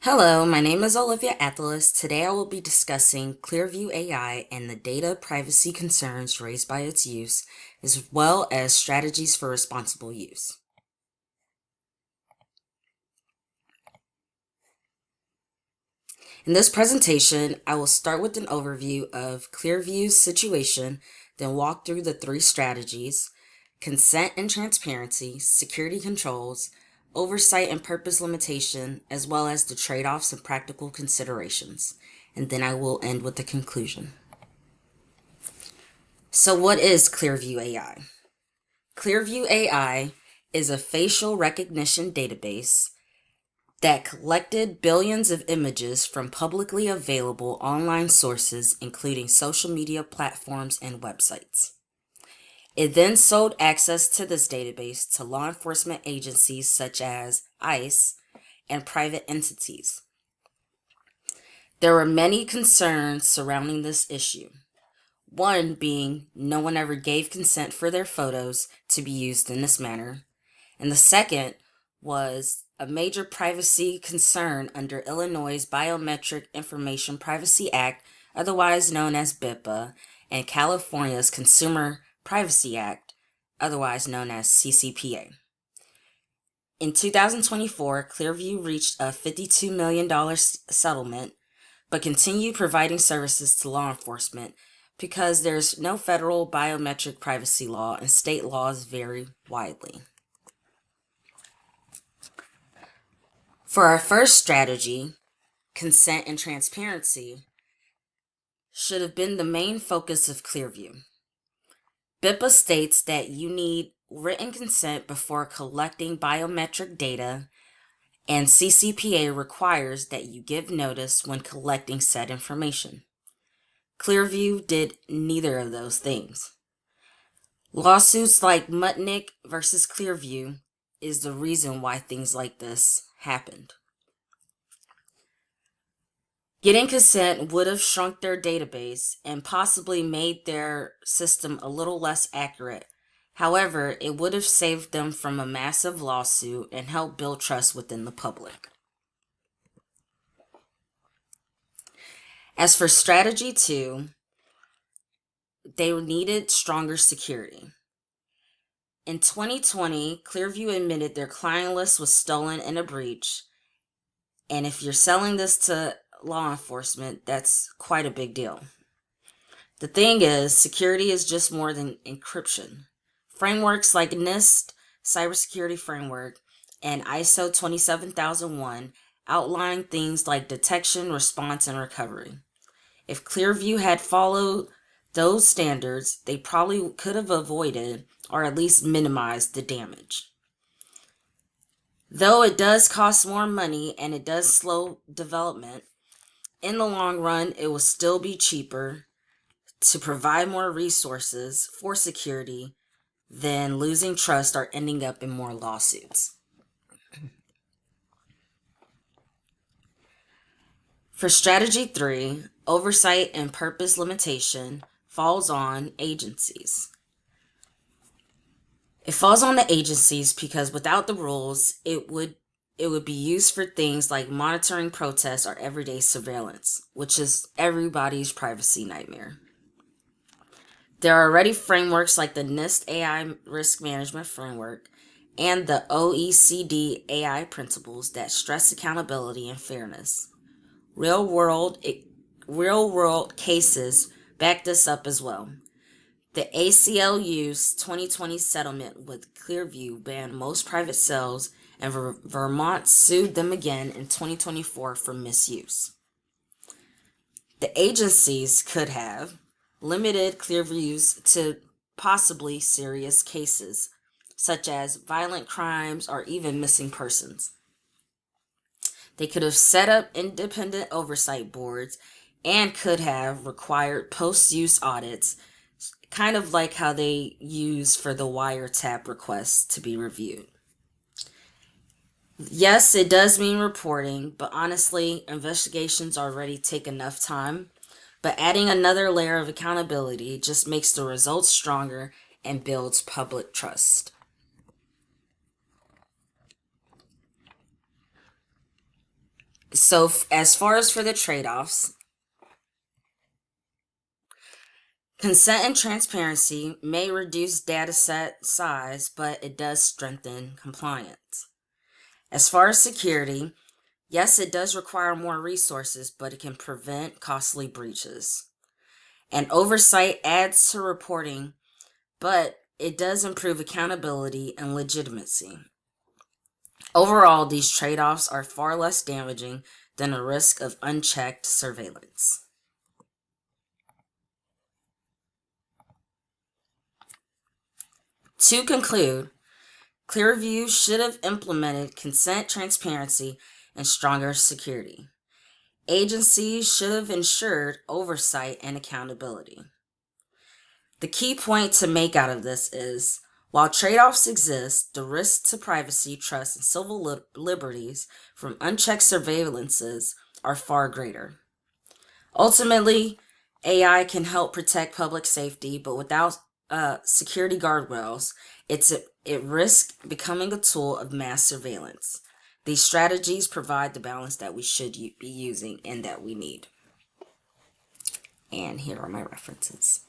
Hello, my name is Olivia Athalas. Today I will be discussing Clearview AI and the data privacy concerns raised by its use, as well as strategies for responsible use. In this presentation, I will start with an overview of Clearview's situation, then walk through the three strategies: consent and transparency, security controls, oversight and purpose limitation, as well as the trade-offs and practical considerations. And then I will end with the conclusion. So what is Clearview AI? Clearview AI is a facial recognition database that collected billions of images from publicly available online sources, including social media platforms and websites. It then sold access to this database to law enforcement agencies such as ICE and private entities. There were many concerns surrounding this issue. One being no one ever gave consent for their photos to be used in this manner. And the second was a major privacy concern under Illinois' Biometric Information Privacy Act, otherwise known as BIPA, and California's Consumer Privacy Act, otherwise known as CCPA. In 2024, Clearview reached a $52 million settlement, but continued providing services to law enforcement because there's no federal biometric privacy law and state laws vary widely. For our first strategy, consent and transparency should have been the main focus of Clearview. BIPA states that you need written consent before collecting biometric data, and CCPA requires that you give notice when collecting said information. Clearview did neither of those things. Lawsuits like Mutnick versus Clearview is the reason why things like this happened. Getting consent would have shrunk their database and possibly made their system a little less accurate. However, it would have saved them from a massive lawsuit and helped build trust within the public. As for strategy 2, they needed stronger security. In 2020, Clearview admitted their client list was stolen in a breach, and if you're selling this to law enforcement, that's quite a big deal. The thing is, security is just more than encryption. Frameworks like NIST Cybersecurity Framework and ISO 27001 outline things like detection, response, and recovery. If Clearview had followed those standards, they probably could have avoided or at least minimized the damage. Though it does cost more money and it does slow development, in the long run, it will still be cheaper to provide more resources for security than losing trust or ending up in more lawsuits. For strategy 3, oversight and purpose limitation falls on agencies. It falls on the agencies because without the rules, it would be used for things like monitoring protests or everyday surveillance, which is everybody's privacy nightmare. There are already frameworks like the NIST AI Risk Management Framework and the OECD AI principles that stress accountability and fairness. Real-world cases back this up as well. The ACLU's 2020 settlement with Clearview banned most private sales, and Vermont sued them again in 2024 for misuse. The agencies could have limited Clearview's to possibly serious cases, such as violent crimes or even missing persons. They could have set up independent oversight boards and could have required post-use audits, kind of like how they use for the wiretap requests to be reviewed. Yes, it does mean reporting, but honestly, investigations already take enough time. But adding another layer of accountability just makes the results stronger and builds public trust. So as far as for the trade-offs, consent and transparency may reduce data set size, but it does strengthen compliance. As far as security, yes, it does require more resources, but it can prevent costly breaches. And oversight adds to reporting, but it does improve accountability and legitimacy. Overall, these trade-offs are far less damaging than a risk of unchecked surveillance. To conclude, Clearview should have implemented consent, transparency, and stronger security. Agencies should have ensured oversight and accountability. The key point to make out of this is, while trade-offs exist, the risks to privacy, trust, and civil liberties from unchecked surveillances are far greater. Ultimately, AI can help protect public safety, but without security guardrails, it risks becoming a tool of mass surveillance. These strategies provide the balance that we should be using and that we need. And here are my references.